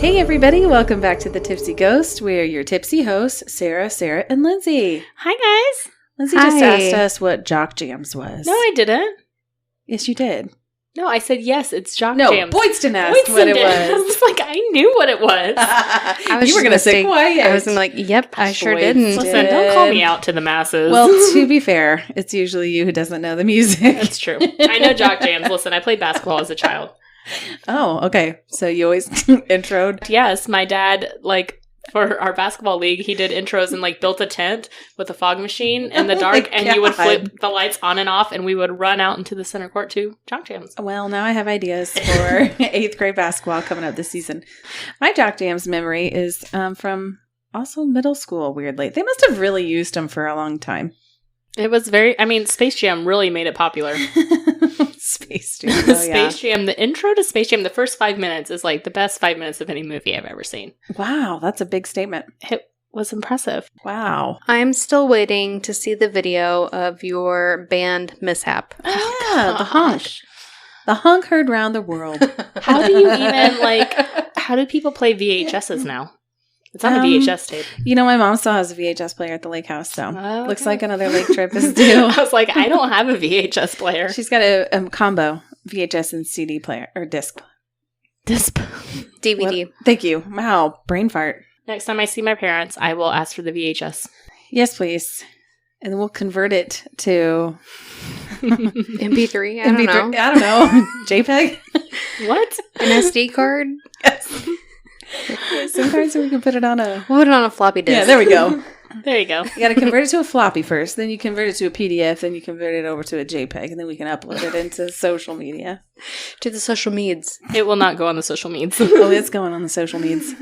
Hey everybody, welcome back to The Tipsy Ghost. We're your tipsy hosts, Sarah, and Lindsey. Hi guys. Lindsey just asked us what Jock Jams was. No, I didn't. Yes, you did. No, I said yes, it's Jock No, Jams. Boydston asked what it was. I was like, I knew what it was. You were going to say quiet. I was like, yep, I sure didn't. Listen, don't call me out to the masses. Well, to be fair, it's usually you who doesn't know the music. That's true. I know Jock Jams. Listen, I played basketball as a child. Oh, okay. So you always introed? Yes, my dad, for our basketball league, he did intros and built a tent with a fog machine in the dark, and you would flip the lights on and off, and we would run out into the center court to Jock Jams. Well, now I have ideas for 8th grade basketball coming up this season. My Jock Jams memory is from also middle school, weirdly. They must have really used them for a long time. It was Space Jam really made it popular. Space Jam. Oh, Space Jam. The intro to Space Jam, the first 5 minutes is the best 5 minutes of any movie I've ever seen. Wow, that's a big statement. It was impressive. Wow. I'm still waiting to see the video of your band mishap. Oh, yeah, the honk. The honk heard round the world. How do you even, how do people play VHSs now? It's on a VHS tape. You know, my mom still has a VHS player at the lake house, so okay. Looks like another lake trip is due. I was like, I don't have a VHS player. She's got a combo VHS and CD player, or disc. DVD. What? Thank you. Wow, brain fart. Next time I see my parents, I will ask for the VHS. Yes, please. And then we'll convert it to... MP3? I don't know. I don't know. JPEG? What? An SD card? Yes. Sometimes we can put it on a... We'll put it on a floppy disk. Yeah, there we go. There you go. You got to convert it to a floppy first, then you convert it to a PDF, then you convert it over to a JPEG, and then we can upload it into social media. To the social meds. It will not go on the social meds. Oh, it's going on the social meds.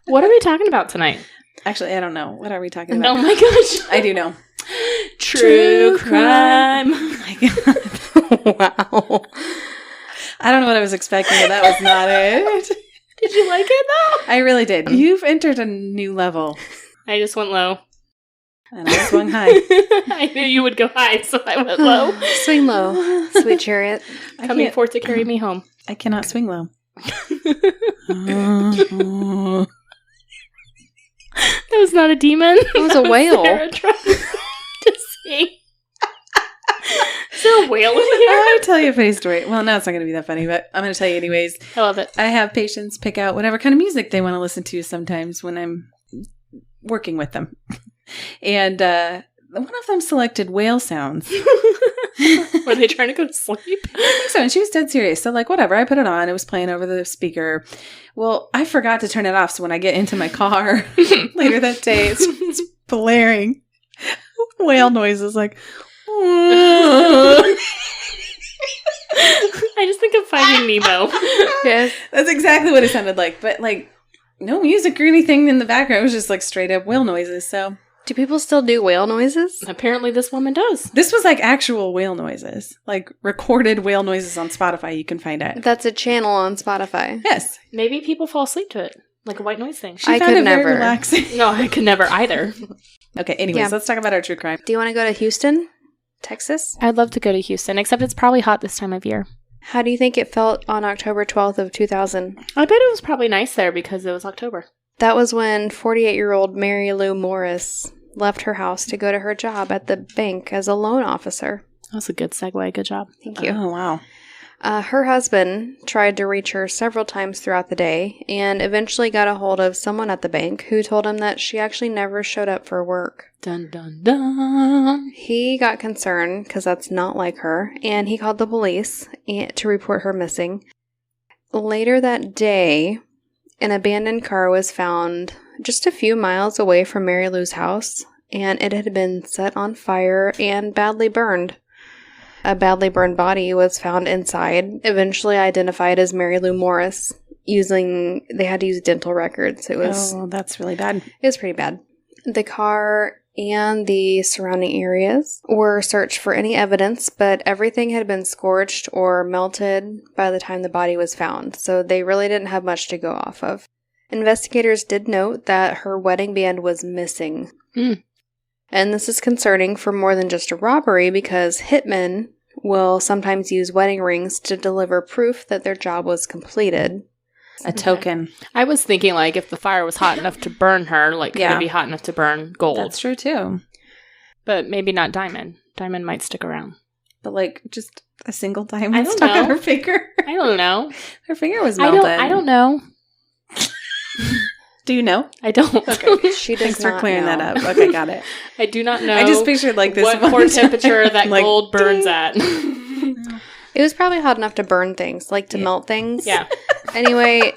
What are we talking about tonight? Actually, I don't know. What are we talking about? Oh my gosh. I do know. True crime. Oh my God. Wow. I don't know what I was expecting, but that was not it. Did you like it though? I really did. You've entered a new level. I just went low. And I swung high. I knew you would go high, so I went low. Swing low, sweet chariot. Coming forth to carry me home. I cannot swing low. That was not a demon. It was a whale. Sarah trying to sing. Is there a whale in here? I'll tell you a funny story. Well, no, it's not going to be that funny, but I'm going to tell you anyways. I love it. I have patients pick out whatever kind of music they want to listen to sometimes when I'm working with them. And one of them selected whale sounds. Were they trying to go to sleep? I think so. And she was dead serious. So, whatever. I put it on. It was playing over the speaker. Well, I forgot to turn it off. So when I get into my car later that day, it's blaring whale noises I just think of Finding Nemo. Yes. That's exactly what it sounded like. But, no music or anything in the background. It was just, straight up whale noises. So... Do people still do whale noises? Apparently this woman does. This was actual whale noises. Recorded whale noises on Spotify you can find it. That's a channel on Spotify. Yes. Maybe people fall asleep to it. Like a white noise thing. I found it very relaxing. No, I could never either. Okay, anyways, let's talk about our true crime. Do you want to go to Houston, Texas? I'd love to go to Houston, except it's probably hot this time of year. How do you think it felt on October 12th of 2000? I bet it was probably nice there because it was October. That was when 48-year-old Mary Lou Morris left her house to go to her job at the bank as a loan officer. That was a good segue. Good job. Thank you. Oh, wow. Her husband tried to reach her several times throughout the day and eventually got a hold of someone at the bank who told him that she actually never showed up for work. Dun, dun, dun. He got concerned because that's not like her, and he called the police to report her missing. Later that day, an abandoned car was found just a few miles away from Mary Lou's house, and it had been set on fire and badly burned. A badly burned body was found inside, eventually identified as Mary Lou Morris. They had to use dental records. Oh, that's really bad. It was pretty bad. The car and the surrounding areas were searched for any evidence, but everything had been scorched or melted by the time the body was found, so they really didn't have much to go off of. Investigators did note that her wedding band was missing. And this is concerning for more than just a robbery because hitmen will sometimes use wedding rings to deliver proof that their job was completed. A token. I was thinking, like, if the fire was hot enough to burn her, like, could it be hot enough to burn gold? That's true, too. But maybe not diamond. Diamond might stick around. But, like, just a single diamond stuck on her finger. I don't know. Her finger was melted. I don't know. Do you know? I don't. Okay. She does Thanks for clearing that up. Okay, got it. I do not know. I just pictured, like, this what core temperature that like, gold burns at. It was probably hot enough to burn things, like to melt things. Yeah. Anyway,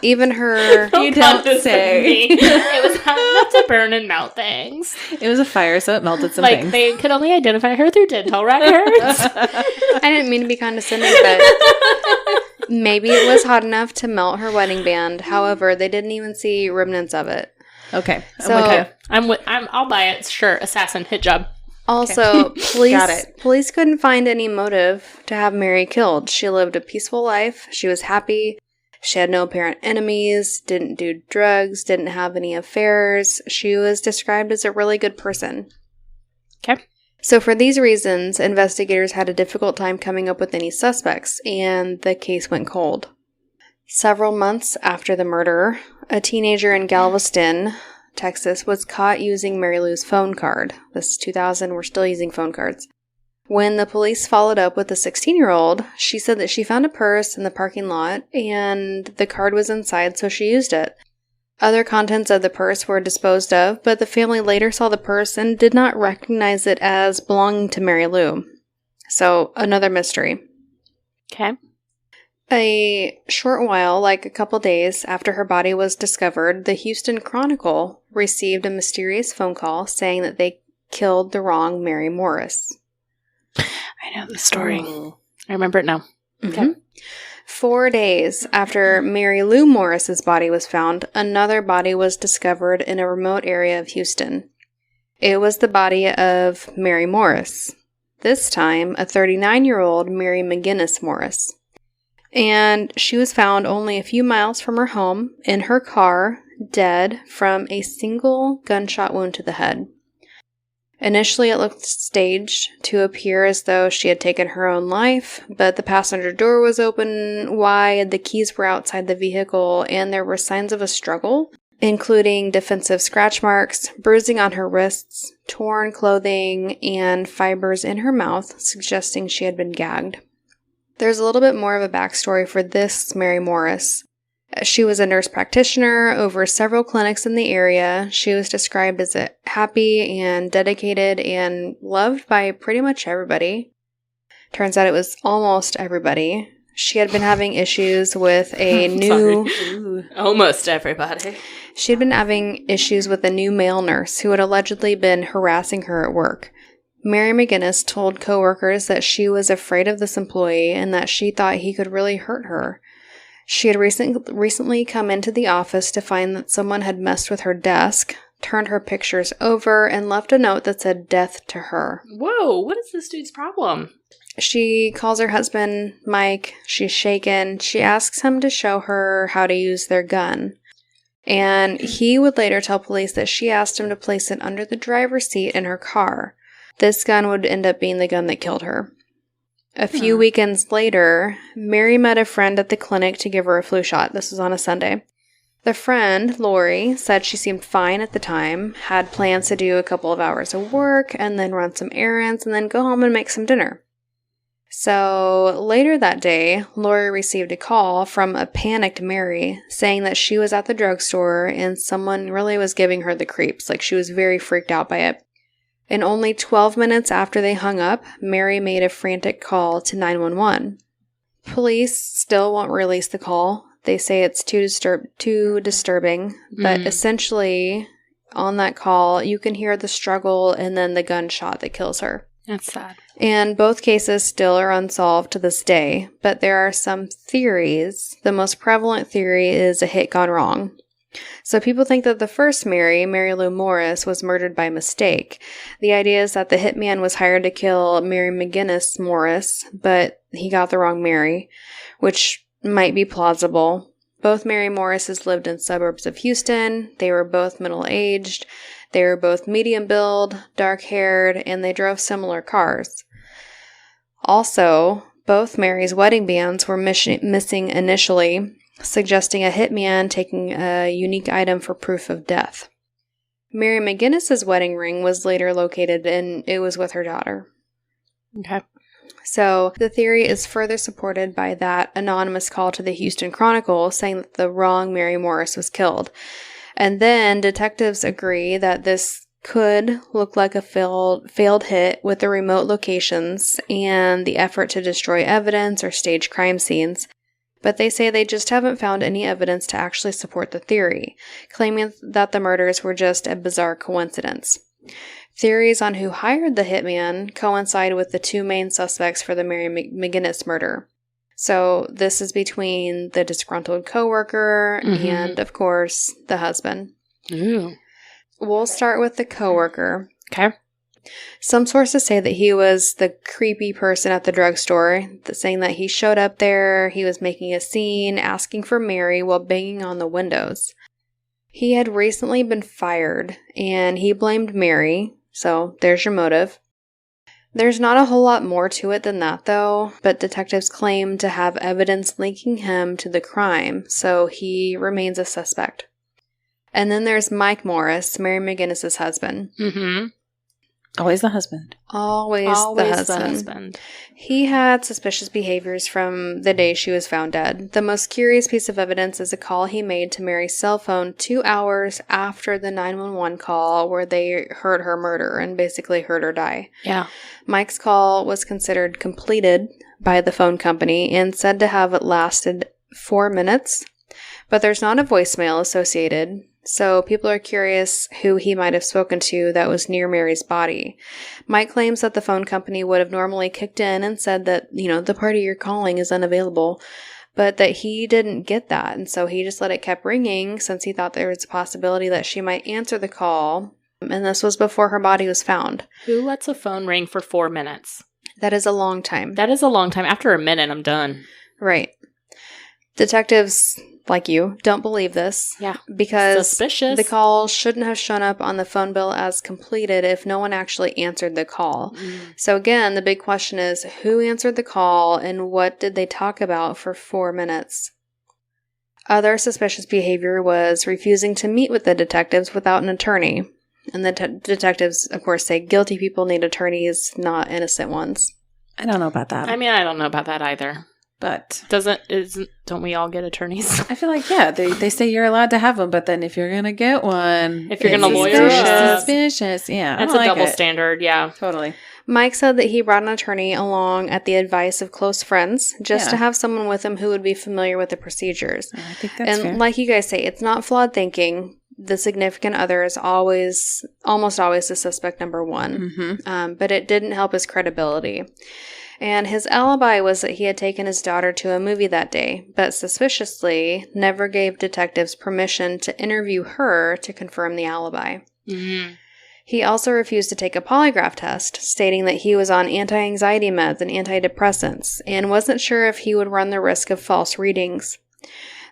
even her... You don't say. It was hot enough to burn and melt things. It was a fire, so it melted some things. Like, they could only identify her through dental records. I didn't mean to be condescending, but maybe it was hot enough to melt her wedding band. However, they didn't even see remnants of it. Okay. So, I'll buy it. Sure. Assassin. Hit job. Also, Got police couldn't find any motive to have Mary killed. She lived a peaceful life. She was happy. She had no apparent enemies, didn't do drugs, didn't have any affairs. She was described as a really good person. Okay. So for these reasons, investigators had a difficult time coming up with any suspects, and the case went cold. Several months after the murder, a teenager in Galveston, Texas, was caught using Mary Lou's phone card. This is 2000, we're still using phone cards. When the police followed up with the 16-year-old, she said that she found a purse in the parking lot and the card was inside, so she used it. Other contents of the purse were disposed of, but the family later saw the purse and did not recognize it as belonging to Mary Lou. So, another mystery. Okay. A short while, like a couple days after her body was discovered, the Houston Chronicle received a mysterious phone call saying that they killed the wrong Mary Morris. I know the story. Oh. I remember it now. Mm-hmm. Okay. 4 days after Mary Lou Morris's body was found, another body was discovered in a remote area of Houston. It was the body of Mary Morris. This time, a 39-year-old Mary McGinnis Morris. And she was found only a few miles from her home, in her car, dead from a single gunshot wound to the head. Initially, it looked staged to appear as though she had taken her own life, but the passenger door was open wide, the keys were outside the vehicle, and there were signs of a struggle, including defensive scratch marks, bruising on her wrists, torn clothing, and fibers in her mouth, suggesting she had been gagged. There's a little bit more of a backstory for this Mary Morris. She was a nurse practitioner over several clinics in the area. She was described as happy and dedicated and loved by pretty much everybody. Turns out it was almost everybody. She had been having issues with a new... Almost everybody. She had been having issues with a new male nurse who had allegedly been harassing her at work. Mary McGinnis told coworkers that she was afraid of this employee and that she thought he could really hurt her. She had recently come into the office to find that someone had messed with her desk, turned her pictures over, and left a note that said death to her. Whoa, what is this dude's problem? She calls her husband, Mike. She's shaken. She asks him to show her how to use their gun. And he would later tell police that she asked him to place it under the driver's seat in her car. This gun would end up being the gun that killed her. A few weekends later, Mary met a friend at the clinic to give her a flu shot. This was on a Sunday. The friend, Lori, said she seemed fine at the time, had plans to do a couple of hours of work, and then run some errands, and then go home and make some dinner. So, later that day, Lori received a call from a panicked Mary saying that she was at the drugstore and someone really was giving her the creeps. Like, she was very freaked out by it. And only 12 minutes after they hung up, Mary made a frantic call to 911. Police still won't release the call. They say it's too disturbing. But essentially, on that call, you can hear the struggle and then the gunshot that kills her. That's sad. And both cases still are unsolved to this day. But there are some theories. The most prevalent theory is a hit gone wrong. So people think that the first Mary Lou Morris, was murdered by mistake. The idea is that the hitman was hired to kill Mary McGinnis Morris, but he got the wrong Mary, which might be plausible. Both Mary Morrises lived in suburbs of Houston. They were both middle-aged. They were both medium build, dark-haired, and they drove similar cars. Also, both Mary's wedding bands were missing initially. suggesting a hitman taking a unique item for proof of death. Mary McGinnis's wedding ring was later located, and it was with her daughter. Okay. So the theory is further supported by that anonymous call to the Houston Chronicle saying that the wrong Mary Morris was killed. And then detectives agree that this could look like a failed hit with the remote locations and the effort to destroy evidence or stage crime scenes. But they say they just haven't found any evidence to actually support the theory, claiming that the murders were just a bizarre coincidence. Theories on who hired the hitman coincide with the two main suspects for the Mary McGinnis murder. So this is between the disgruntled coworker and, of course, the husband. Ooh. We'll start with the coworker. Okay. Some sources say that he was the creepy person at the drugstore, saying that he showed up there, he was making a scene, asking for Mary while banging on the windows. He had recently been fired, and he blamed Mary, so there's your motive. There's not a whole lot more to it than that, though, but detectives claim to have evidence linking him to the crime, so he remains a suspect. And then there's Mike Morris, Mary McGinnis's husband. Mm-hmm. Always the husband. Always the husband. He had suspicious behaviors from the day she was found dead. The most curious piece of evidence is a call he made to Mary's cell phone 2 hours after the 911 call where they heard her murder and basically heard her die. Yeah. Mike's call was considered completed by the phone company and said to have lasted 4 minutes, but there's not a voicemail associated. So people are curious who he might have spoken to that was near Mary's body. Mike claims that the phone company would have normally kicked in and said that, the party you're calling is unavailable, but that he didn't get that. And so he just let it keep ringing since he thought there was a possibility that she might answer the call. And this was before her body was found. Who lets a phone ring for 4 minutes? That is a long time. That is a long time. After a minute, I'm done. Right. Detectives like you don't believe this. Yeah. Because suspicious. The call shouldn't have shown up on the phone bill as completed if no one actually answered the call. So again, the big question is who answered the call and what did they talk about for 4 minutes? Other suspicious behavior was refusing to meet with the detectives without an attorney. And the detectives, of course, say guilty people need attorneys, not innocent ones. I don't know about that. I mean, I don't know about that either. But don't we all get attorneys? I feel like, yeah, they say you're allowed to have them, but then if you're going to get one, if you're going to lawyer up, suspicious, yeah. That's a double standard, yeah. Totally. Mike said that he brought an attorney along at the advice of close friends, just to have someone with him who would be familiar with the procedures. I think that's fair. And like you guys say, it's not flawed thinking. The significant other is almost always the suspect number one. But it didn't help his credibility. And his alibi was that he had taken his daughter to a movie that day, but suspiciously never gave detectives permission to interview her to confirm the alibi. He also refused to take a polygraph test, stating that he was on anti-anxiety meds and antidepressants, and wasn't sure if he would run the risk of false readings.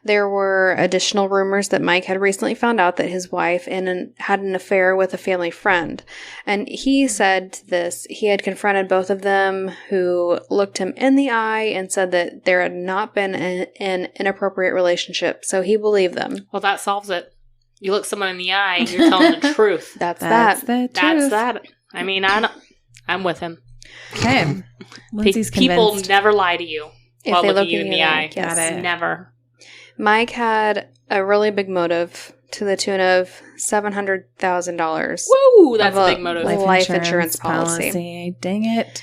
There were additional rumors that Mike had recently found out that his wife had an affair with a family friend. And he said this, he had confronted both of them who looked him in the eye and said that there had not been an inappropriate relationship. So he believed them. Well, that solves it. You look someone in the eye and you're telling the truth. That's that. That's that. I mean, I'm with him. Okay. People never lie to you while looking you in the eye. Yes. Got it. Never. Mike had a really big motive to the tune of $700,000. Woo! That's a big motive. Life insurance policy. Dang it.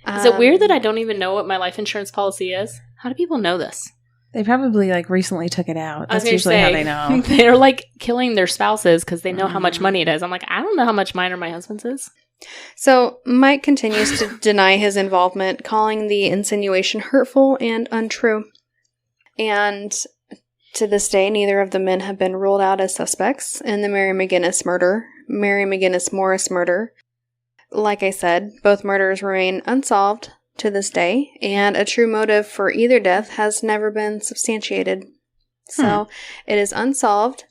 Is it weird that I don't even know what my life insurance policy is? How do people know this? They probably recently took it out. That's usually how they know. They're killing their spouses because they know how much money it is. I'm I don't know how much mine or my husband's is. So Mike continues to deny his involvement, calling the insinuation hurtful and untrue. And to this day, neither of the men have been ruled out as suspects in the Mary McGinnis Morris murder. Like I said, both murders remain unsolved to this day, and a true motive for either death has never been substantiated. So it is unsolved.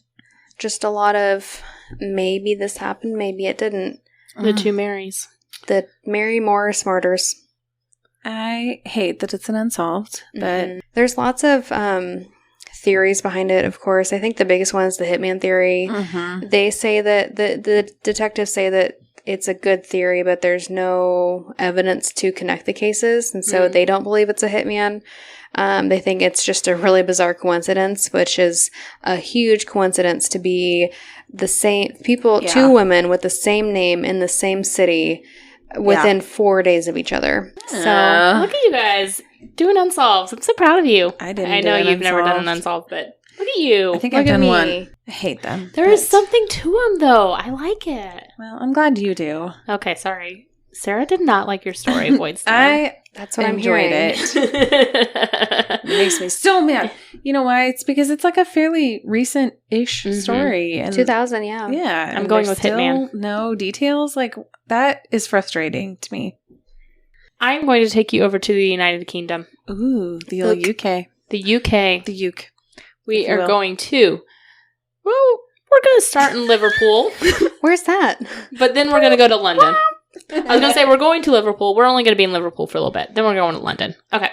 Just a lot of maybe this happened, maybe it didn't. The two Marys. The Mary Morris murders. I hate that it's an unsolved, but there's lots of theories behind it, of course. I think the biggest one is the hitman theory. Mm-hmm. They say that the detectives say that it's a good theory, but there's no evidence to connect the cases, and so they don't believe it's a hitman. They think it's just a really bizarre coincidence, which is a huge coincidence to be the same people, two women with the same name in the same city within 4 days of each other. So look at you guys doing Unsolved. I'm so proud of you. I didn't. I know you've never done an Unsolved, but look at you. I think I've done one. I hate them. There is something to them, though. I like it. Well, I'm glad you do. Okay, sorry. Sarah did not like your story, Boydston. That's what enjoyed I'm it. It makes me so mad. You know why? It's because it's like a fairly recent-ish story. And 2000, yeah. Yeah. I'm going with Hitman. No details. Like, that is frustrating to me. I'm going to take you over to the United Kingdom. Ooh, the old UK. The UK. The UK. We are going to... Well, we're going to start in Liverpool. Where's that? But then we're going to go to London. I was going to say, we're going to Liverpool. We're only going to be in Liverpool for a little bit. Then we're going to London. Okay.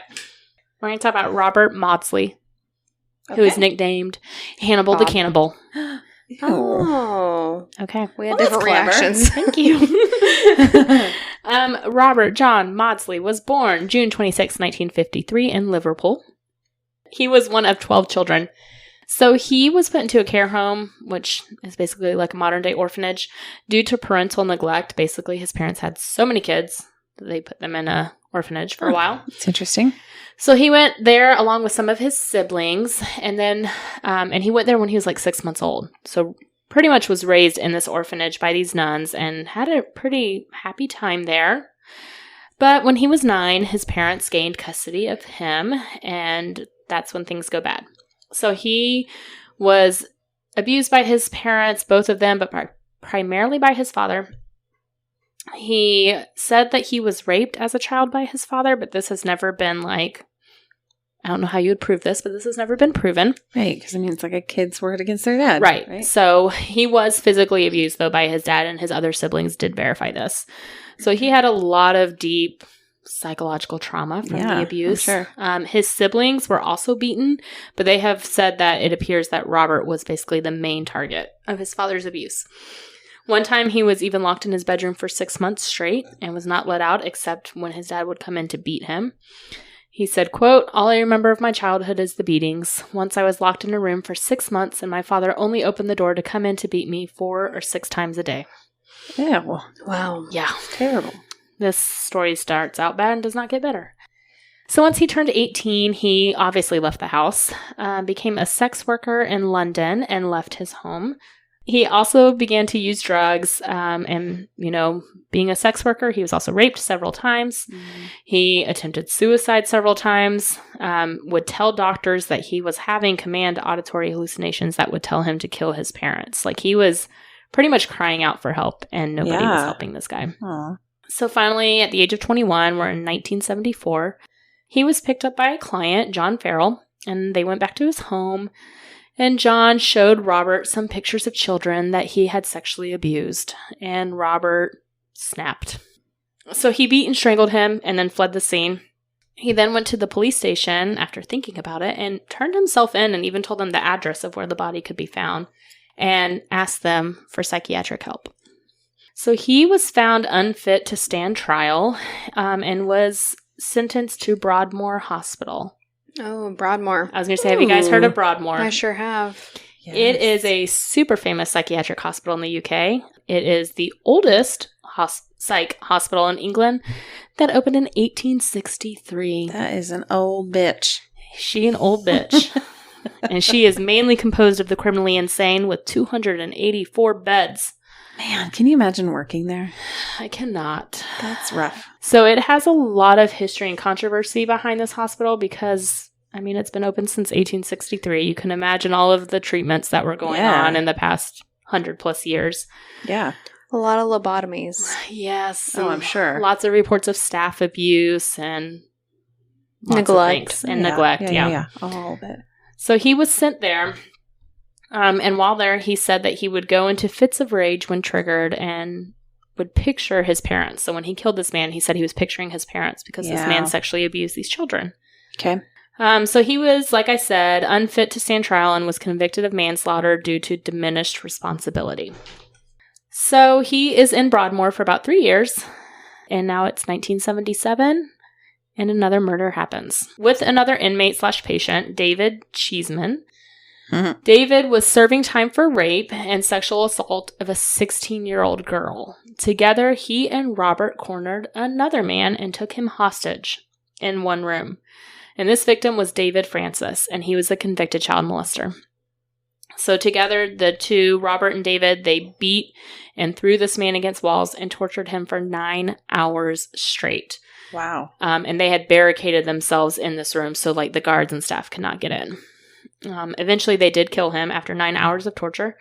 We're going to talk about Robert Maudsley, who is nicknamed Hannibal the Cannibal. Oh. Okay. We had different reactions. Thank you. Robert John Maudsley was born June 26, 1953 in Liverpool. He was one of 12 children. So he was put into a care home, which is basically like a modern-day orphanage, due to parental neglect. Basically, his parents had so many kids that they put them in a orphanage for a while. It's interesting. So he went there along with some of his siblings, and then and he went there when he was like 6 months old. So pretty much was raised in this orphanage by these nuns and had a pretty happy time there. But when he was 9, his parents gained custody of him, and that's when things go bad. So he was abused by his parents, both of them, but primarily by his father. He said that he was raped as a child by his father, but this has never been like, I don't know how you would prove this, but this has never been proven. Right, because I mean, it's like a kid's word against their dad. Right. So he was physically abused, though, by his dad, and his other siblings did verify this. So he had a lot of deep psychological trauma from the abuse. I'm sure. His siblings were also beaten, but they have said that it appears that Robert was basically the main target of his father's abuse. One time he was even locked in his bedroom for 6 months straight and was not let out except when his dad would come in to beat him. He said, quote, "All I remember of my childhood is the beatings. Once I was locked in a room for 6 months and my father only opened the door to come in to beat me 4 or 6 times a day." Yeah, well, wow. Yeah. Terrible. This story starts out bad and does not get better. So once he turned 18, he obviously left the house, became a sex worker in London, and left his home. He also began to use drugs, and, you know, being a sex worker, he was also raped several times. He attempted suicide several times, would tell doctors that he was having command auditory hallucinations that would tell him to kill his parents. Like, he was pretty much crying out for help, and nobody was helping this guy. Aww. So finally, at the age of 21, we're in 1974, he was picked up by a client, John Farrell, and they went back to his home. And John showed Robert some pictures of children that he had sexually abused, and Robert snapped. So he beat and strangled him and then fled the scene. He then went to the police station after thinking about it and turned himself in and even told them the address of where the body could be found and asked them for psychiatric help. So he was found unfit to stand trial and was sentenced to Broadmoor Hospital. Oh, Broadmoor. I was going to say, have you guys heard of Broadmoor? I sure have. Yes. It is a super famous psychiatric hospital in the UK. It is the oldest psych hospital in England that opened in 1863. That is an old bitch. She an old bitch. And she is mainly composed of the criminally insane with 284 beds. Man, can you imagine working there? I cannot. That's rough. So it has a lot of history and controversy behind this hospital because, I mean, it's been open since 1863. You can imagine all of the treatments that were going on in the past 100+ years. Yeah. A lot of lobotomies. Yes. Oh, I'm sure. Lots of reports of staff abuse and neglect. Neglect. Yeah. All of it. So he was sent there. And while there, he said that he would go into fits of rage when triggered and would picture his parents. So when he killed this man, he said he was picturing his parents because this man sexually abused these children. Okay. So he was, like I said, unfit to stand trial and was convicted of manslaughter due to diminished responsibility. So he is in Broadmoor for about 3 years, and now it's 1977, and another murder happens with another inmate/patient, David Cheeseman. Mhm. David was serving time for rape and sexual assault of a 16-year-old girl. Together, he and Robert cornered another man and took him hostage in one room. And this victim was David Francis, and he was a convicted child molester. So together, the two, Robert and David, they beat and threw this man against walls and tortured him for 9 hours straight. Wow. And they had barricaded themselves in this room so like the guards and staff could not get in. Eventually, they did kill him after 9 hours of torture.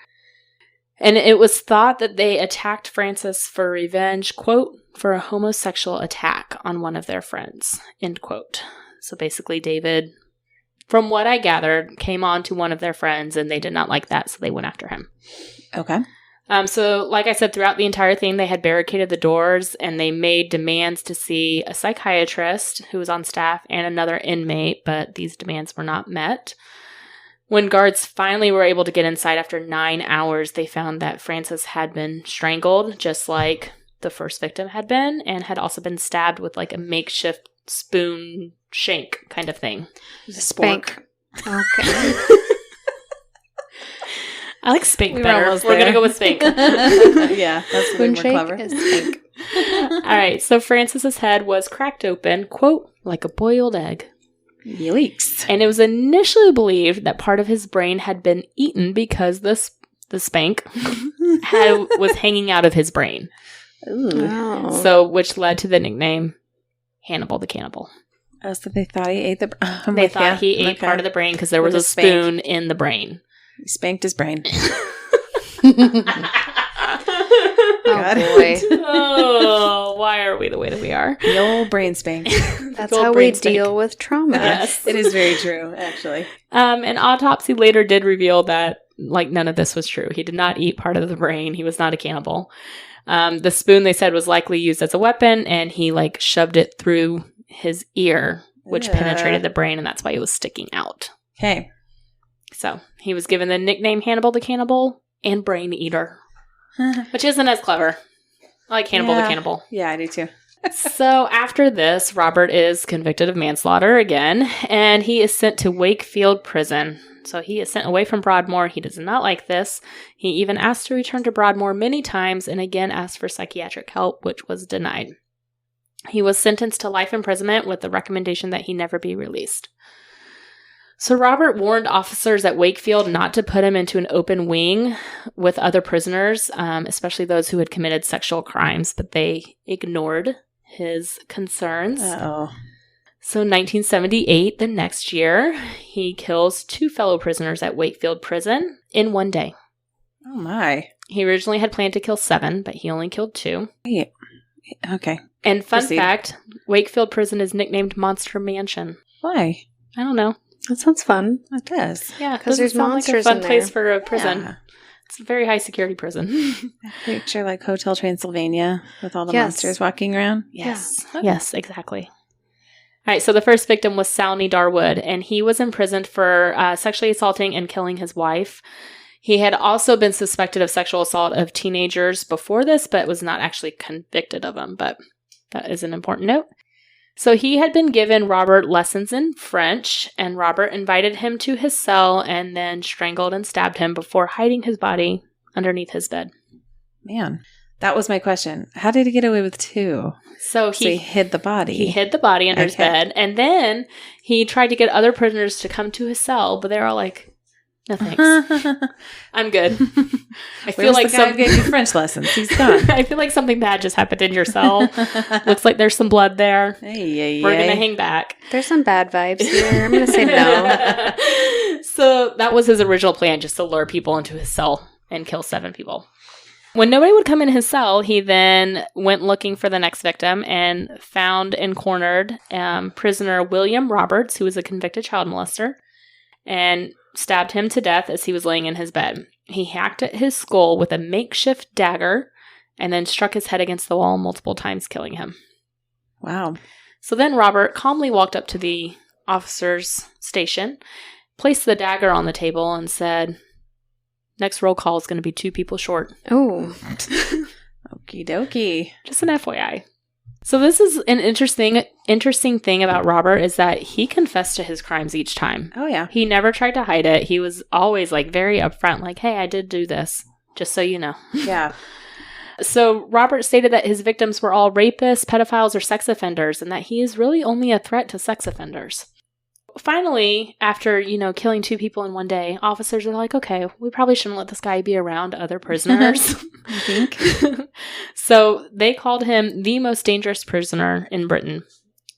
And it was thought that they attacked Francis for revenge, quote, for a homosexual attack on one of their friends, end quote. So basically, David, from what I gathered, came on to one of their friends, and they did not like that, so they went after him. Okay. So, like I said, throughout the entire thing, they had barricaded the doors, and they made demands to see a psychiatrist who was on staff and another inmate, but these demands were not met. When guards finally were able to get inside after 9 hours, they found that Francis had been strangled, just like the first victim had been, and had also been stabbed with like a makeshift spoon shank kind of thing. Spank. Okay. I like Spank We were better. almost We're going to there. go with Spank. Yeah, that's way Spoon more shake clever. is spank. All right, so Francis's head was cracked open, quote, like a boiled egg. Yikes. And it was initially believed that part of his brain had been eaten because the spank was hanging out of his brain. Ooh. Oh. So, which led to the nickname Hannibal the Cannibal. Oh, so they thought he ate the... They thought he ate part of the brain because there was With a a spank. spoon in the brain. He spanked his brain. Oh, God. boy. Oh, why are we the way that we are? The old brain spank. That's Gold how we brain spank. deal with trauma. Yes. It is very true, actually. An autopsy later did reveal that, like, none of this was true. He did not eat part of the brain. He was not a cannibal. The spoon, they said, was likely used as a weapon, and he, like, shoved it through his ear, which Yeah. penetrated the brain, and that's why it was sticking out. Okay. So, he was given the nickname Hannibal the Cannibal and Brain Eater, which isn't as clever. I like Hannibal the Yeah. Cannibal. Yeah, I do too. So after this, Robert is convicted of manslaughter again, and he is sent to Wakefield Prison. So he is sent away from Broadmoor. He does not like this. He even asked to return to Broadmoor many times and again asked for psychiatric help, which was denied. He was sentenced to life imprisonment with the recommendation that he never be released. So Robert warned officers at Wakefield not to put him into an open wing with other prisoners, especially those who had committed sexual crimes, but they ignored his concerns. Uh-oh. So 1978, the next year, he kills 2 fellow prisoners at Wakefield Prison in one day. Oh, my. He originally had planned to kill 7, but he only killed 2. Wait. Okay. And fun Proceed. fact, Wakefield Prison is nicknamed Monster Mansion. Why? I don't know. That sounds fun. It does. Yeah, 'Cause there's like a monsters fun in place there. for a prison. Yeah. It's a very high security prison. Picture like Hotel Transylvania with all the Yes. monsters walking around. Yes. Yes, exactly. All right, so the first victim was Salney Darwood, and he was imprisoned for sexually assaulting and killing his wife. He had also been suspected of sexual assault of teenagers before this, but was not actually convicted of them, but that is an important note. So he had been given Robert lessons in French, and Robert invited him to his cell and then strangled and stabbed him before hiding his body underneath his bed. Man, that was my question. How did he get away with 2? So He hid the body. He hid the body under his Okay. bed, and then he tried to get other prisoners to come to his cell, but they're all like, "No thanks, I'm good." I feel Where's like the guy some who gave you French lessons? He's gone. I feel like something bad just happened in your cell. Looks like there's some blood there. We're gonna hang back. There's some bad vibes here. I'm going to say no. So that was his original plan, just to lure people into his cell and kill 7 people. When nobody would come in his cell, he then went looking for the next victim and found and cornered prisoner William Roberts, who was a convicted child molester, and stabbed him to death as he was laying in his bed. He hacked at his skull with a makeshift dagger and then struck his head against the wall multiple times, killing him. Wow. So then Robert calmly walked up to the officer's station, placed the dagger on the table, and said, next roll call is going to be 2 people short. Oh. Okie dokie. Just an FYI. So this is an interesting thing about Robert is that he confessed to his crimes each time. Oh, yeah. He never tried to hide it. He was always like very upfront, like, hey, I did do this, just so you know. Yeah. So Robert stated that his victims were all rapists, pedophiles, or sex offenders, and that he is really only a threat to sex offenders. Finally, after, killing 2 people in one day, officers are like, okay, we probably shouldn't let this guy be around other prisoners. I think. So they called him the most dangerous prisoner in Britain.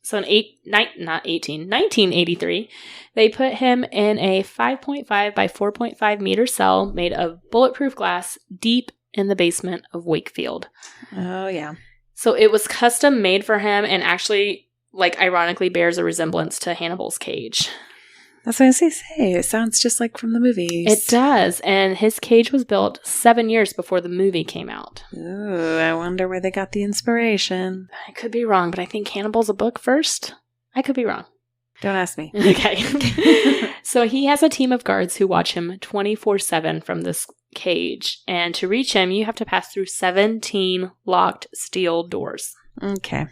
So in 1983, they put him in a 5.5 by 4.5 meter cell made of bulletproof glass deep in the basement of Wakefield. Oh, yeah. So it was custom made for him and actually, ironically bears a resemblance to Hannibal's cage. That's what I was going to say. It sounds just like from the movies. It does. And his cage was built 7 years before the movie came out. Ooh, I wonder where they got the inspiration. I could be wrong, but I think Hannibal's a book first. I could be wrong. Don't ask me. Okay. So he has a team of guards who watch him 24/7 from this cage. And to reach him, you have to pass through 17 locked steel doors. Okay.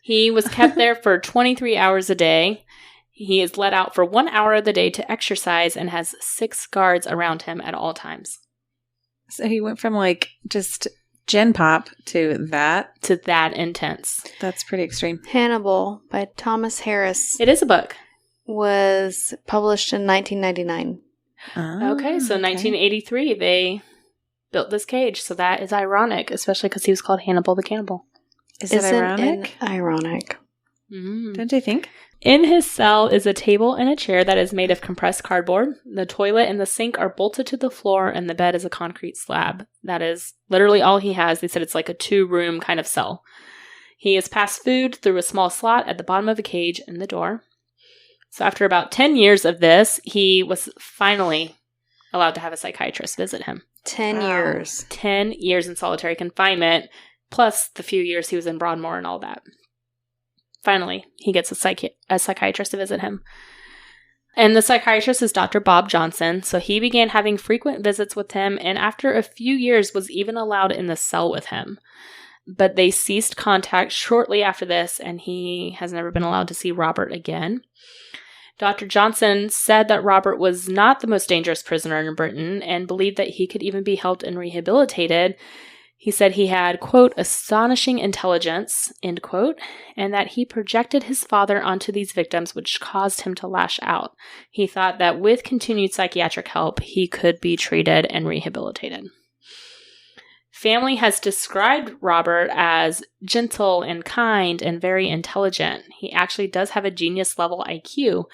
He was kept there for 23 hours a day. He is let out for 1 hour of the day to exercise and has 6 guards around him at all times. So he went from just Gen Pop to that. To that intense. That's pretty extreme. Hannibal by Thomas Harris It is a book. was published in 1999. Oh, Okay, so 1983, they built this cage. So that is ironic, especially because he was called Hannibal the Cannibal. Is it ironic? Ironic. Don't you think? In his cell is a table and a chair that is made of compressed cardboard. The toilet and the sink are bolted to the floor, and the bed is a concrete slab. That is literally all he has. They said it's like a 2-room kind of cell. He is passed food through a small slot at the bottom of the cage in the door. So after about 10 years of this, he was finally allowed to have a psychiatrist visit him. 10 years. 10 years in solitary confinement, plus the few years he was in Broadmoor and all that. Finally, he gets a psychiatrist to visit him. And the psychiatrist is Dr. Bob Johnson, so he began having frequent visits with him, and after a few years was even allowed in the cell with him. But they ceased contact shortly after this, and he has never been allowed to see Robert again. Dr. Johnson said that Robert was not the most dangerous prisoner in Britain and believed that he could even be helped and rehabilitated. He said he had, quote, astonishing intelligence, end quote, and that he projected his father onto these victims, which caused him to lash out. He thought that with continued psychiatric help, he could be treated and rehabilitated. Family has described Robert as gentle and kind and very intelligent. He actually does have a genius-level IQ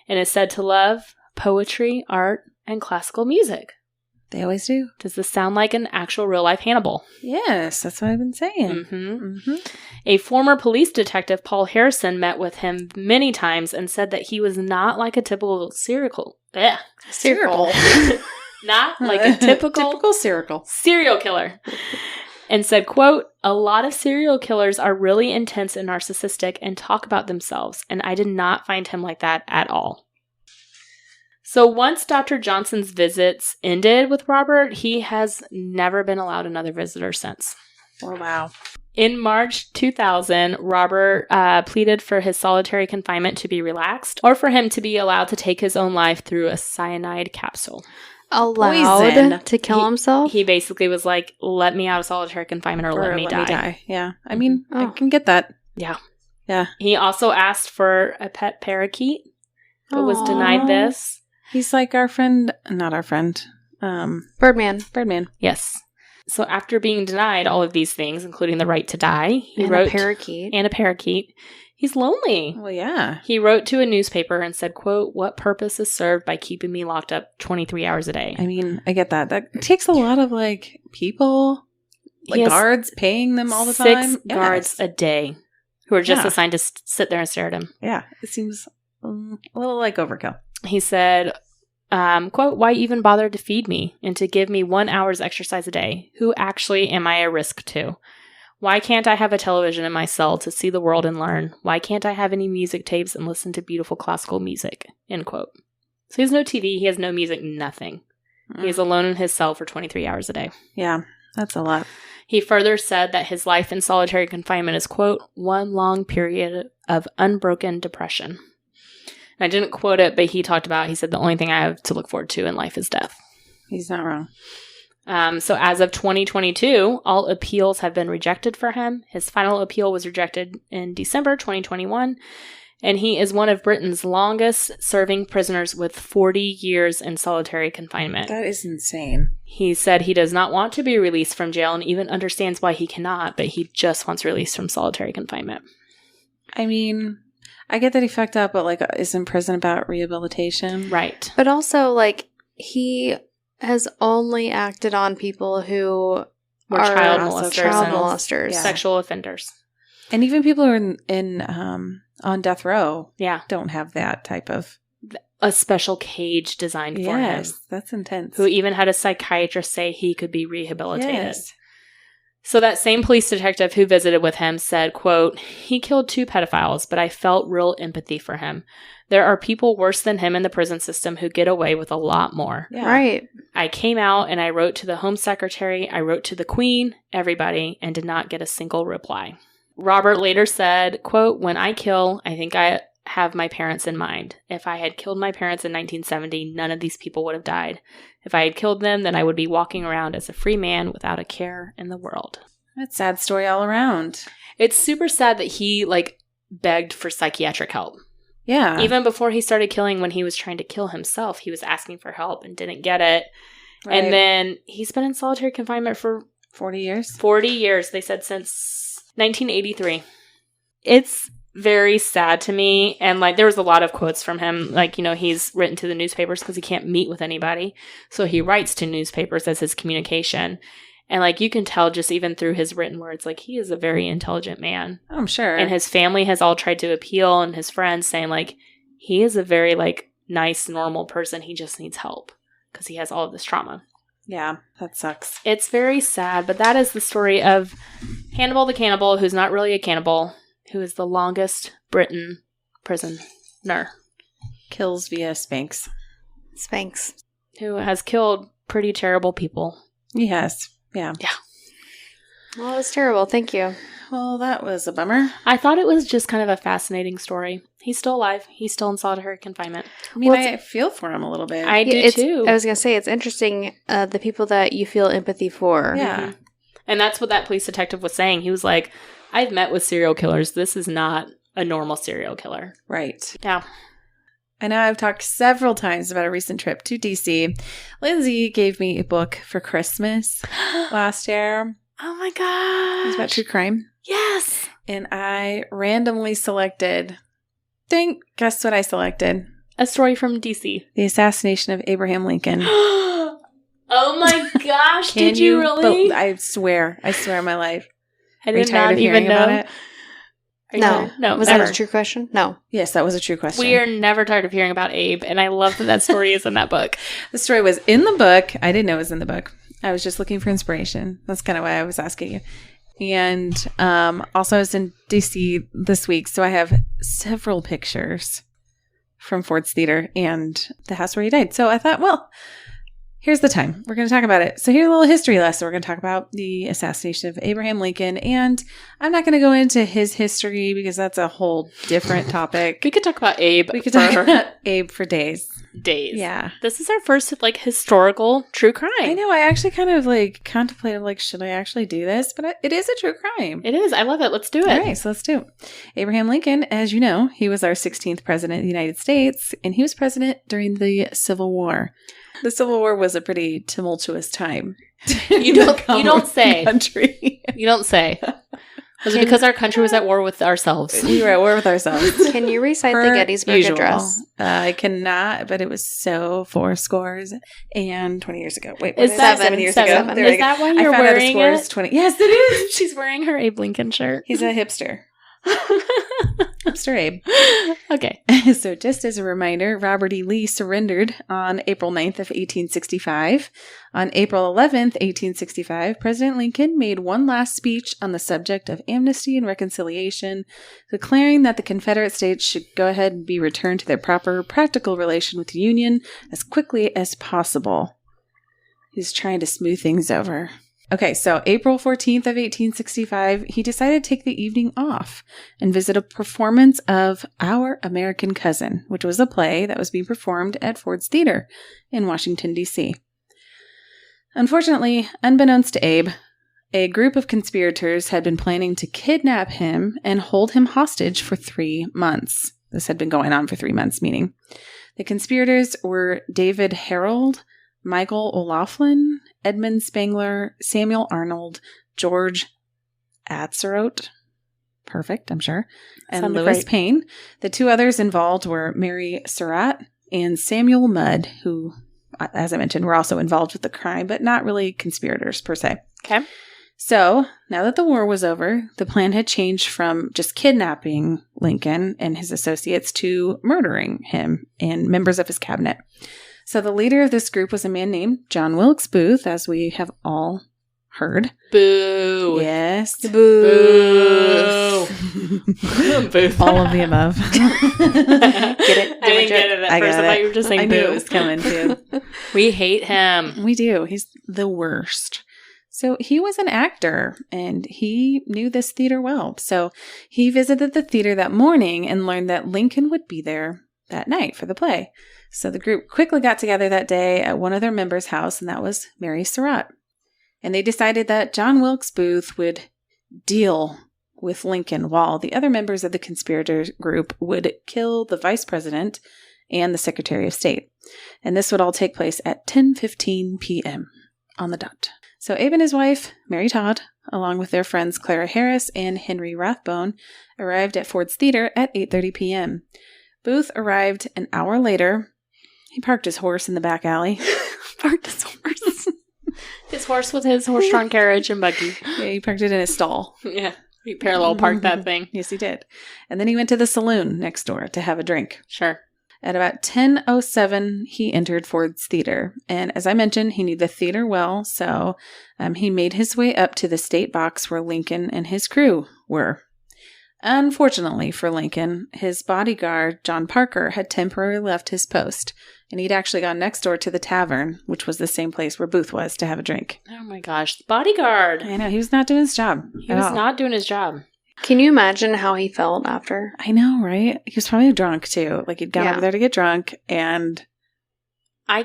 and is said to love poetry, art, and classical music. They always do. Does this sound like an actual real-life Hannibal? Yes, that's what I've been saying. A former police detective, Paul Harrison, met with him many times and said that he was not like a typical serial not like a typical serial killer. And said, quote, a lot of serial killers are really intense and narcissistic and talk about themselves, and I did not find him like that at all. So once Dr. Johnson's visits ended with Robert, he has never been allowed another visitor since. Oh, wow. In March 2000, Robert pleaded for his solitary confinement to be relaxed or for him to be allowed to take his own life through a cyanide capsule. Allowed to kill himself? He basically was like, let me out of solitary confinement or let me die. Yeah. I mean, I can get that. Yeah. Yeah. He also asked for a pet parakeet, but was denied this. He's like our friend, not our friend. Birdman. Yes. So after being denied all of these things, including the right to die, he wrote... And a parakeet. He's lonely. Well, yeah. He wrote to a newspaper and said, quote, what purpose is served by keeping me locked up 23 hours a day? I mean, I get that. That takes a lot of, people, guards paying them all the time. 6 guards a day who are just assigned to sit there and stare at him. Yeah. It seems a little like overkill. He said, quote, why even bother to feed me and to give me 1 hour's exercise a day? Who actually am I a risk to? Why can't I have a television in my cell to see the world and learn? Why can't I have any music tapes and listen to beautiful classical music? End quote. So he has no TV, he has no music, nothing. He is alone in his cell for 23 hours a day. Yeah, that's a lot. He further said that his life in solitary confinement is, quote, one long period of unbroken depression. And I didn't quote it, but he said the only thing I have to look forward to in life is death. He's not wrong. So as of 2022, all appeals have been rejected for him. His final appeal was rejected in December 2021. And he is one of Britain's longest-serving prisoners with 40 years in solitary confinement. That is insane. He said he does not want to be released from jail and even understands why he cannot, but he just wants release from solitary confinement. I mean, I get that he fucked up, but, like, isn't prison about rehabilitation? Right. But also, like, he has only acted on people who Were child molesters. molesters. Sexual offenders. And even people who are on death row don't have that type of... A special cage designed for him. Yes, that's intense. Who even had a psychiatrist say he could be rehabilitated. Yes. So that same police detective who visited with him said, quote, he killed 2 pedophiles, but I felt real empathy for him. There are people worse than him in the prison system who get away with a lot more. Yeah. Right. I came out and I wrote to the Home Secretary, I wrote to the Queen, everybody, and did not get a single reply. Robert later said, quote, when I kill, I think I have my parents in mind. If I had killed my parents in 1970, none of these people would have died. If I had killed them, then I would be walking around as a free man without a care in the world. That's a sad story all around. It's super sad that he, like, begged for psychiatric help. Yeah. Even before he started killing, when he was trying to kill himself, he was asking for help and didn't get it. Right. And then he's been in solitary confinement for 40 years? 40 years, they said, since 1983. It's very sad to me. And, like, there was a lot of quotes from him. Like, you know, he's written to the newspapers because he can't meet with anybody. So he writes to newspapers as his communication. And, like, you can tell just even through his written words, like, he is a very intelligent man. I'm sure. And his family has all tried to appeal, and his friends saying, like, he is a very, like, nice, normal person. He just needs help because he has all of this trauma. Yeah, that sucks. It's very sad, but that is the story of Hannibal the Cannibal, who's not really a cannibal, who is the longest Britain prisoner. Kills via Spanks. Spanks. Who has killed pretty terrible people. He has. Yeah. Yeah. Well, it was terrible. Thank you. Well, that was a bummer. I thought it was just kind of a fascinating story. He's still alive. He's still in solitary confinement. I mean, I feel for him a little bit. I do too. I was going to say, it's interesting, the people that you feel empathy for. Yeah. Mm-hmm. And that's what that police detective was saying. He was like, I've met with serial killers. This is not a normal serial killer. Right. Yeah. I know I've talked several times about a recent trip to DC. Lindsey gave me a book for Christmas last year. Oh my gosh. It was about true crime. Yes. And I randomly selected, guess what I selected? A story from DC. The assassination of Abraham Lincoln. Oh my gosh. Did you really? I swear on my life. I did not even know. About it? No. Was that a true question? No. Yes, that was a true question. We are never tired of hearing about Abe, and I love that story is in that book. The story was in the book. I didn't know it was in the book. I was just looking for inspiration. That's kind of why I was asking you. And also I was in DC this week, so I have several pictures from Ford's Theater and the house where he died. So I thought, well, here's the time. We're going to talk about it. So here's a little history lesson. We're going to talk about the assassination of Abraham Lincoln. And I'm not going to go into his history because that's a whole different topic. We could talk about Abe. We could talk about Abe for days. Yeah. This is our first, like, historical true crime. I know. I actually kind of, like, contemplated, like, should I actually do this? But it is a true crime. It is. I love it. Let's do it. All right. So let's do it. Abraham Lincoln, as you know, he was our 16th president of the United States. And he was president during the Civil War. The Civil War was a pretty tumultuous time. You don't say. Country. You don't say. Was it because our country was at war with ourselves? We were at war with ourselves. Can you recite the Gettysburg Address? I cannot, but it was so 80 and 20 years ago. Wait, is that 7 years ago? There is that why you're wearing it? 20. Yes, it is. She's wearing her Abe Lincoln shirt. He's a hipster. Mr. Abe. Okay. So just as a reminder, Robert E. Lee surrendered on April 9th of 1865. On April 11th, 1865, President Lincoln made one last speech on the subject of amnesty and reconciliation, declaring that the Confederate States should go ahead and be returned to their proper practical relation with the Union as quickly as possible. He's trying to smooth things over. Okay, so April 14th of 1865, he decided to take the evening off and visit a performance of Our American Cousin, which was a play that was being performed at Ford's Theater in Washington, D.C. Unfortunately, unbeknownst to Abe, a group of conspirators had been planning to kidnap him and hold him hostage for 3 months. This had been going on for 3 months, meaning. The conspirators were David Harold, Michael O'Laughlin, Edmund Spangler, Samuel Arnold, George Atzerodt, perfect, I'm sure, and Sounded Louis great. Payne. The two others involved were Mary Surratt and Samuel Mudd, who, as I mentioned, were also involved with the crime, but not really conspirators per se. Okay. So, now that the war was over, the plan had changed from just kidnapping Lincoln and his associates to murdering him and members of his cabinet. So the leader of this group was a man named John Wilkes Booth, as we have all heard. Boo. Yes. Boo. Booth. All of the above. Get it? I didn't get it at I first. got I thought it. you were just saying I boo. knew it was coming too. We hate him. We do. He's the worst. So he was an actor and he knew this theater well. So he visited the theater that morning and learned that Lincoln would be there that night for the play. So the group quickly got together that day at one of their members' house, and that was Mary Surratt. And they decided that John Wilkes Booth would deal with Lincoln while the other members of the conspirator group would kill the vice president and the secretary of state. And this would all take place at 10:15 p.m. on the dot. So Abe and his wife, Mary Todd, along with their friends Clara Harris and Henry Rathbone, arrived at Ford's Theater at 8:30 p.m. Booth arrived an hour later. He parked his horse in the back alley. Parked his horse. His horse with his horse-drawn carriage and buggy. Yeah, he parked it in his stall. Yeah. He parallel parked that thing. Yes, he did. And then he went to the saloon next door to have a drink. Sure. At about 10:07, he entered Ford's Theater. And as I mentioned, he knew the theater well, so he made his way up to the state box where Lincoln and his crew were. Unfortunately for Lincoln, his bodyguard, John Parker, had temporarily left his post, and he'd actually gone next door to the tavern, which was the same place where Booth was, to have a drink. Oh my gosh. The bodyguard. I know, he was not doing his job. He was not doing his job. Can you imagine how he felt after? I know, right? He was probably drunk, too. Like, he'd gone over there to get drunk, and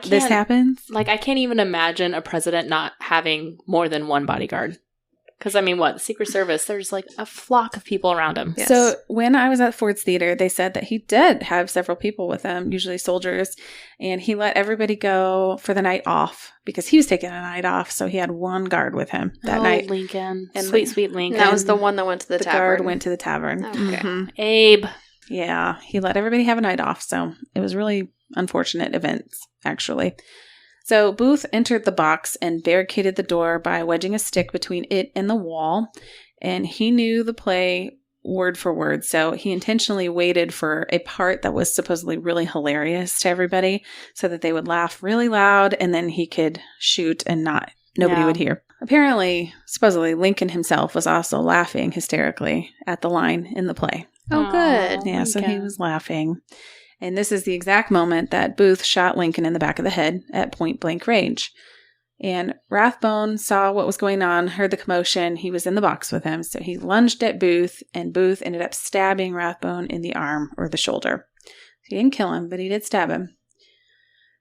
this happens. Like, I can't even imagine a president not having more than one bodyguard. Because, I mean, the Secret Service, there's like a flock of people around him. Yes. So when I was at Ford's Theater, they said that he did have several people with him, usually soldiers, and he let everybody go for the night off because he was taking a night off. So he had one guard with him that night. Lincoln. And Sweet Lincoln. That was the one that went to the tavern. guard went to the tavern. Okay. Mhm. Abe. Yeah, he let everybody have a night off. So it was really unfortunate events, actually. So Booth entered the box and barricaded the door by wedging a stick between it and the wall. And he knew the play word for word. So he intentionally waited for a part that was supposedly really hilarious to everybody so that they would laugh really loud and then he could shoot and nobody would hear. Apparently, supposedly, Lincoln himself was also laughing hysterically at the line in the play. Oh, good. Yeah, so he was laughing. And this is the exact moment that Booth shot Lincoln in the back of the head at point-blank range. And Rathbone saw what was going on, heard the commotion. He was in the box with him, so he lunged at Booth, and Booth ended up stabbing Rathbone in the arm or the shoulder. He didn't kill him, but he did stab him.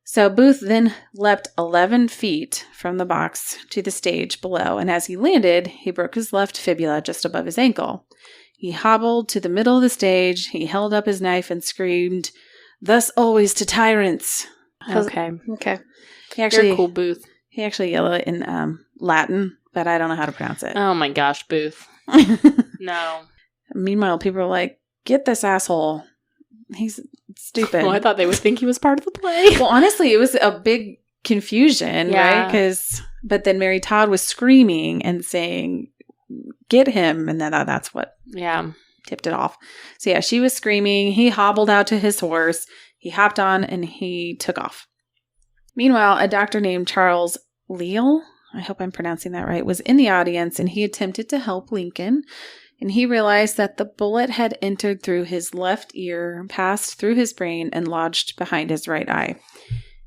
So Booth then leapt 11 feet from the box to the stage below, and as he landed, he broke his left fibula just above his ankle. He hobbled to the middle of the stage, he held up his knife and screamed, "Thus always to tyrants." Okay. You're cool, Booth. He actually yelled it in Latin, but I don't know how to pronounce it. Oh my gosh, Booth. No. Meanwhile, people were like, "Get this asshole. He's stupid." Well, I thought they would think he was part of the play. Well, honestly, it was a big confusion, right? But then Mary Todd was screaming and saying, "Get him," and then that's what tipped it off. So yeah, she was screaming. He hobbled out to his horse. He hopped on and he took off. Meanwhile, a doctor named Charles Leal, I hope I'm pronouncing that right, was in the audience, and he attempted to help Lincoln. And he realized that the bullet had entered through his left ear, passed through his brain, and lodged behind his right eye.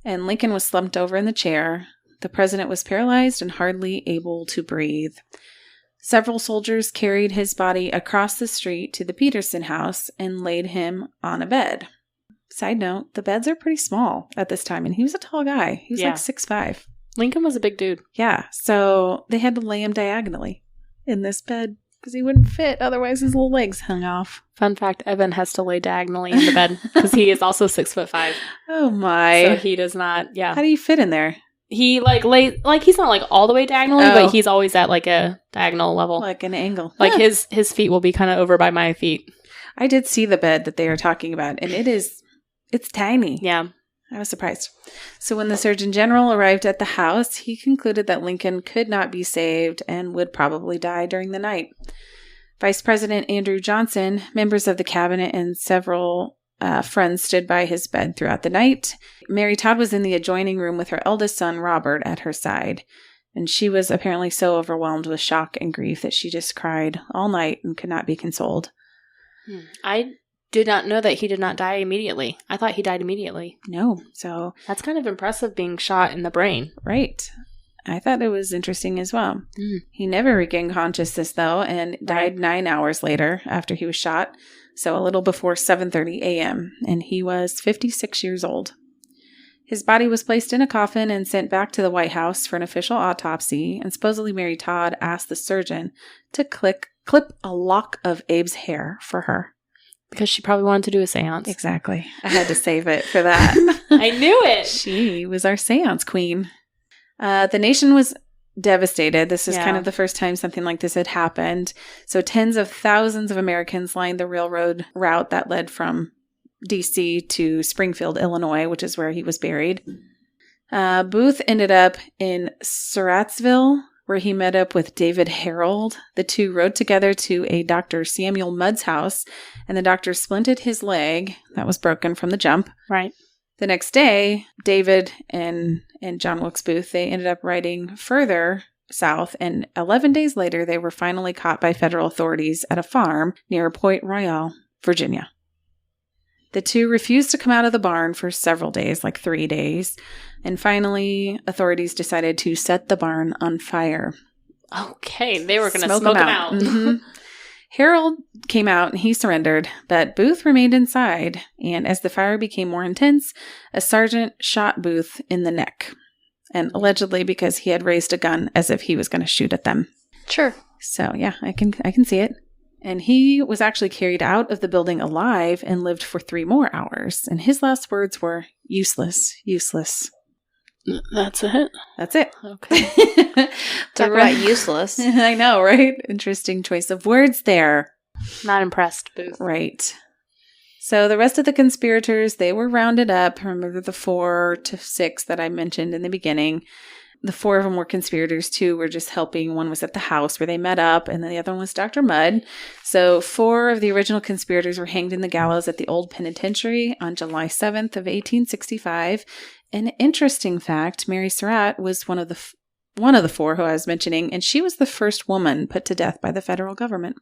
And Lincoln was slumped over in the chair. The president was paralyzed and hardly able to breathe. Several soldiers carried his body across the street to the Peterson house and laid him on a bed. Side note, the beds are pretty small at this time, and he was a tall guy. He was like 6'5". Lincoln was a big dude. Yeah, so they had to lay him diagonally in this bed because he wouldn't fit. Otherwise, his little legs hung off. Fun fact, Evan has to lay diagonally in the bed because he is also 6'5". Oh my. So he does not, How do you fit in there? He he's not like all the way diagonally, but he's always at like a diagonal level. Like an angle. Like his feet will be kind of over by my feet. I did see the bed that they are talking about, and it's tiny. Yeah. I was surprised. So when the Surgeon General arrived at the house, he concluded that Lincoln could not be saved and would probably die during the night. Vice President Andrew Johnson, members of the cabinet, and several friends stood by his bed throughout the night. Mary Todd was in the adjoining room with her eldest son, Robert, at her side. And she was apparently so overwhelmed with shock and grief that she just cried all night and could not be consoled. I did not know that he did not die immediately. I thought he died immediately. No. So that's kind of impressive, being shot in the brain. Right. I thought it was interesting as well. He never regained consciousness, though, and died 9 hours later after he was shot. So a little before 7:30 a.m., and he was 56 years old. His body was placed in a coffin and sent back to the White House for an official autopsy, and supposedly Mary Todd asked the surgeon to clip a lock of Abe's hair for her. Because she probably wanted to do a seance. Exactly. I had to save it for that. I knew it. She was our seance queen. The nation was devastated. This is kind of the first time something like this had happened. So tens of thousands of Americans lined the railroad route that led from D.C. to Springfield, Illinois, which is where he was buried. Booth ended up in Surrattsville, where he met up with David Harold. The two rode together to a Dr. Samuel Mudd's house, and the doctor splinted his leg that was broken from the jump. Right. The next day, David and John Wilkes Booth, they ended up riding further south, and 11 days later, they were finally caught by federal authorities at a farm near Point Royal, Virginia. The two refused to come out of the barn for several days, like 3 days, and finally, authorities decided to set the barn on fire. Okay, they were going to smoke him out. Mm-hmm. Harold came out and he surrendered, but Booth remained inside, and as the fire became more intense, a sergeant shot Booth in the neck, and allegedly because he had raised a gun as if he was going to shoot at them. Sure. So yeah, I can see it. And he was actually carried out of the building alive and lived for 3 more hours. And his last words were, "Useless, useless." That's it? That's it. Okay. Talk about useless. I know, right? Interesting choice of words there. Not impressed, Booth. Right. So the rest of the conspirators, they were rounded up. Remember the 4 to 6 that I mentioned in the beginning. The 4 of them were conspirators. 2 were just helping. 1 was at the house where they met up, and then the other one was Dr. Mudd. So 4 of the original conspirators were hanged in the gallows at the old penitentiary on July 7th of 1865. An interesting fact, Mary Surratt was one of the 4 who I was mentioning, and she was the first woman put to death by the federal government.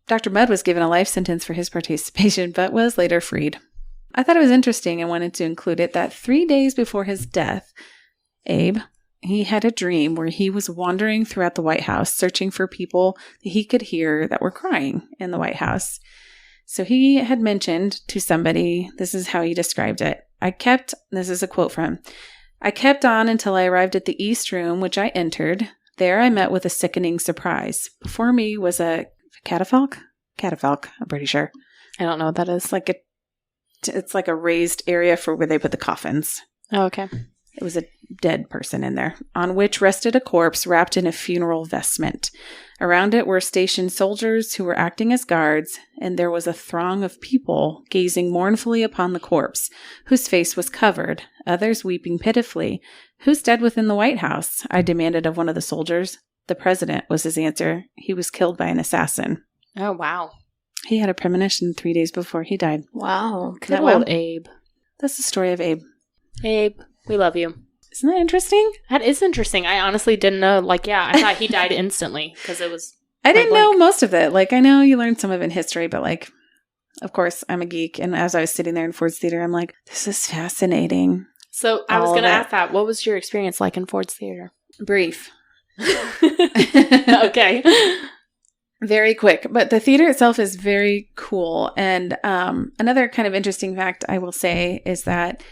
Dr. Mudd was given a life sentence for his participation, but was later freed. I thought it was interesting and wanted to include it that 3 days before his death, Abe, he had a dream where he was wandering throughout the White House, searching for people that he could hear that were crying in the White House. So he had mentioned to somebody, this is how he described it. This is a quote from him. "I kept on until I arrived at the East Room, which I entered. There I met with a sickening surprise. Before me was a catafalque? Catafalque, I'm pretty sure. I don't know what that is. It's like a raised area for where they put the coffins. Oh, okay. It was a dead person in there, on which rested a corpse wrapped in a funeral vestment. Around it were stationed soldiers who were acting as guards, and there was a throng of people gazing mournfully upon the corpse, whose face was covered, others weeping pitifully. 'Who's dead within the White House?' I demanded of one of the soldiers. 'The president,' was his answer. 'He was killed by an assassin.'" Oh, wow. He had a premonition 3 days before he died. Wow. Good old Abe. That's the story of Abe. Abe, we love you. Isn't that interesting? That is interesting. I honestly didn't know. Like, yeah, I thought he died instantly because it was... I didn't know most of it. Like, I know you learned some of it in history, but like, of course, I'm a geek. And as I was sitting there in Ford's Theater, I'm like, this is fascinating. So I was going to ask that. What was your experience like in Ford's Theater? Brief. Okay. Very quick. But the theater itself is very cool. And another kind of interesting fact I will say is that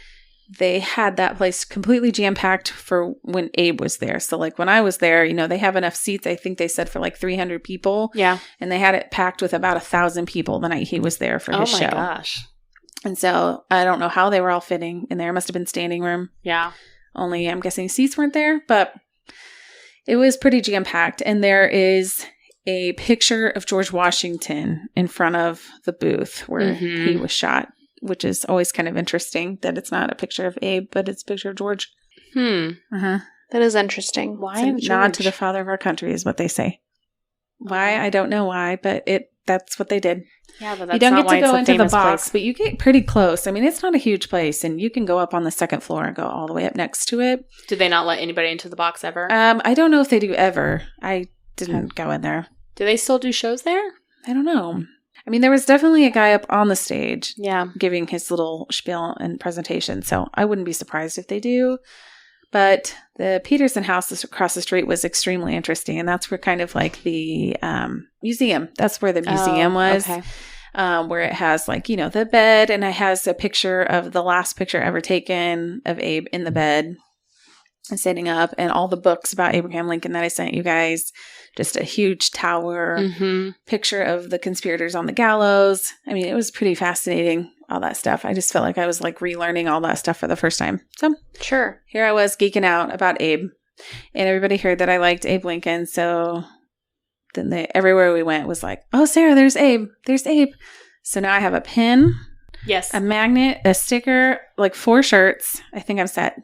they had that place completely jam-packed for when Abe was there. So like when I was there, they have enough seats, I think they said for like 300 people. Yeah. And they had it packed with about 1,000 people the night he was there for his show. Oh my gosh. And so I don't know how they were all fitting in there. It must have been standing room. Yeah. Only I'm guessing seats weren't there, but it was pretty jam-packed. And there is a picture of George Washington in front of the booth where he was shot, which is always kind of interesting that it's not a picture of Abe, but it's a picture of George. That is interesting. Why it's a nod to the father of our country is what they say. Why? I don't know why, but that's what they did. Yeah, but that's you don't not get to go why it's a into the famous box, place. but you get pretty close. I mean, it's not a huge place, and you can go up on the second floor and go all the way up next to it. Did they not let anybody into the box ever? I don't know if they do ever. I didn't go in there. Do they still do shows there? I don't know. I mean, there was definitely a guy up on the stage giving his little spiel and presentation, so I wouldn't be surprised if they do. But the Peterson house across the street was extremely interesting, and that's where kind of like the museum. That's where the museum was, where it has like, the bed, and it has a picture of the last picture ever taken of Abe in the bed and sitting up, and all the books about Abraham Lincoln that I sent you guys. Just a huge tower, picture of the conspirators on the gallows. I mean, it was pretty fascinating, all that stuff. I just felt like I was like relearning all that stuff for the first time. So sure, here I was geeking out about Abe, and everybody heard that I liked Abe Lincoln. So then everywhere we went was like, oh, Sarah, there's Abe. There's Abe. So now I have a pin, a magnet, a sticker, like 4 shirts. I think I'm set.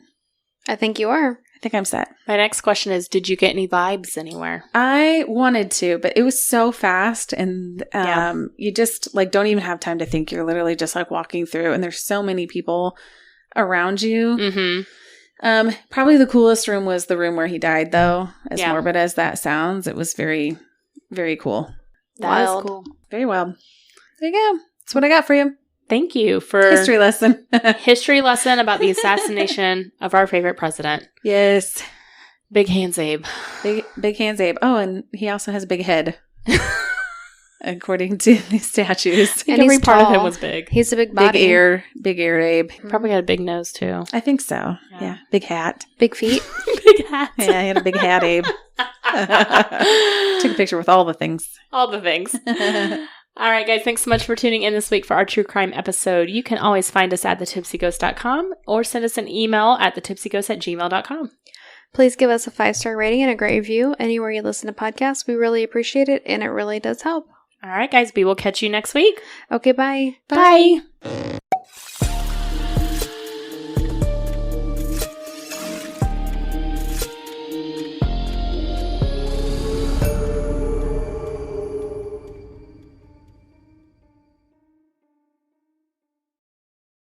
I think you are. I think I'm set. My next question is, did you get any vibes anywhere? I wanted to, but it was so fast, and you just like don't even have time to think. You're literally just like walking through, and there's so many people around you. Probably the coolest room was the room where he died, though. As morbid as that sounds, it was very, very cool. That is cool. Very wild. There you go. That's what I got for you. Thank you for history lesson. History lesson about the assassination of our favorite president. Yes. Big hands Abe. Big hands Abe. Oh, and he also has a big head. According to the statues. I think every part of him was big. He's a big body. Big ear Abe. Probably had a big nose too. I think so. Yeah. Big hat. Big feet. Big hat. Yeah, he had a big hat, Abe. Took a picture with all the things. All the things. All right, guys, thanks so much for tuning in this week for our true crime episode. You can always find us at thetipsyghost.com or send us an email at thetipsyghost@gmail.com. Please give us a 5-star rating and a great review anywhere you listen to podcasts. We really appreciate it, and it really does help. All right, guys, we will catch you next week. Okay, bye. Bye.